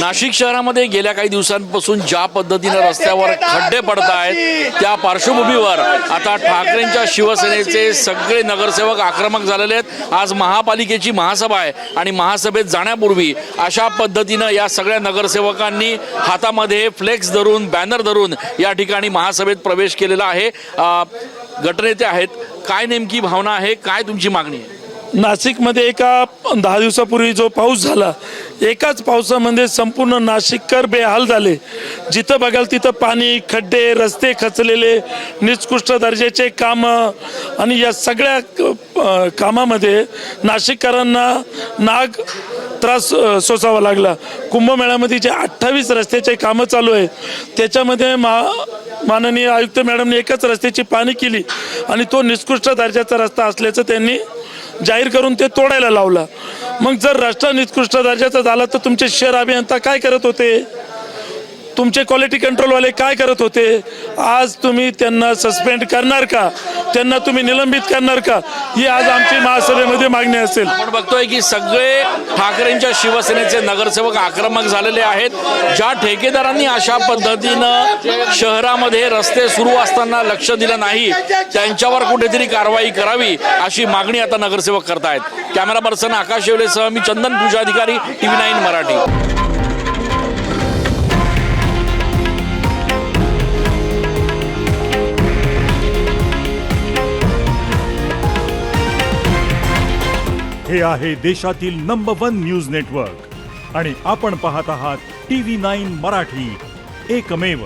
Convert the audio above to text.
नाशिक शहरामध्ये गेल्या काही दिवसांपासून ज्या पद्धतीने रस्त्यावर खड्डे पडत आहेत त्या पार्श्वभूमीवर आता ठाकरेंच्या शिवसेनेचे सगळे नगरसेवक आक्रमक झालेले आहेत। आज महापालिकेची महासभा आहे आणि महासभेत जाण्यापूर्वी अशा पद्धतीनं या सगळ्या नगरसेवकांनी हातामध्ये फ्लेक्स धरून बॅनर धरून या ठिकाणी महासभेत प्रवेश केलेला आहे। गटनेते आहेत, काय नेमकी भावना आहे, काय तुमची मागणी आहे? नाशिकमध्ये एका 10 दिवसापूर्वी जो पाऊस झाला, एकाच पावसामध्ये संपूर्ण नाशिककर बेहाल झाले। जिथं बघाल तिथं पाणी, खड्डे, रस्ते खचलेले, निकृष्ट दर्जाचे कामं आणि या सगळ्या कामामध्ये नाशिककरांना नाग त्रास सोसावा लागला। कुंभमेळ्यामध्ये जे 28 रस्त्याचे कामं चालू आहेत त्याच्यामध्ये माननीय आयुक्त मॅडमने एकच रस्त्याची पाहणी केली आणि तो निकृष्ट दर्जाचा रस्ता असल्याचं त्यांनी जाहीर करून ते तोडायला लावला। मग जर रस्ता निकृष्ट दर्जाचा झाला तर तुमचे शहर अभियंता काय करत होते, तुमचे क्वालिटी कंट्रोलवाले काय करत होते? आज तुम्ही त्यांना सस्पेंड करणार का, त्यांना तुम्ही निलंबित करणार का, ही आज आमची महासभेमध्ये मागणी असेल। आपण बघतोय की सगळे ठाकरेंच्या शिवसेनेचे नगरसेवक आक्रमक झालेले आहेत। ज्या ठेकेदारांनी अशा पद्धतीनं शहरामध्ये रस्ते सुरू असताना लक्ष दिलं नाही त्यांच्यावर कुठेतरी कारवाई करावी अशी मागणी आता नगरसेवक करतायत। कॅमेरा पर्सन आकाश येवलेसह मी चंदन पूजाधिकारी, TV9 मराठी। हे आहे देशातील नंबर 1 न्यूज नेटवर्क आणि आपण पाहत आहात TV9 मराठी, एकमेव।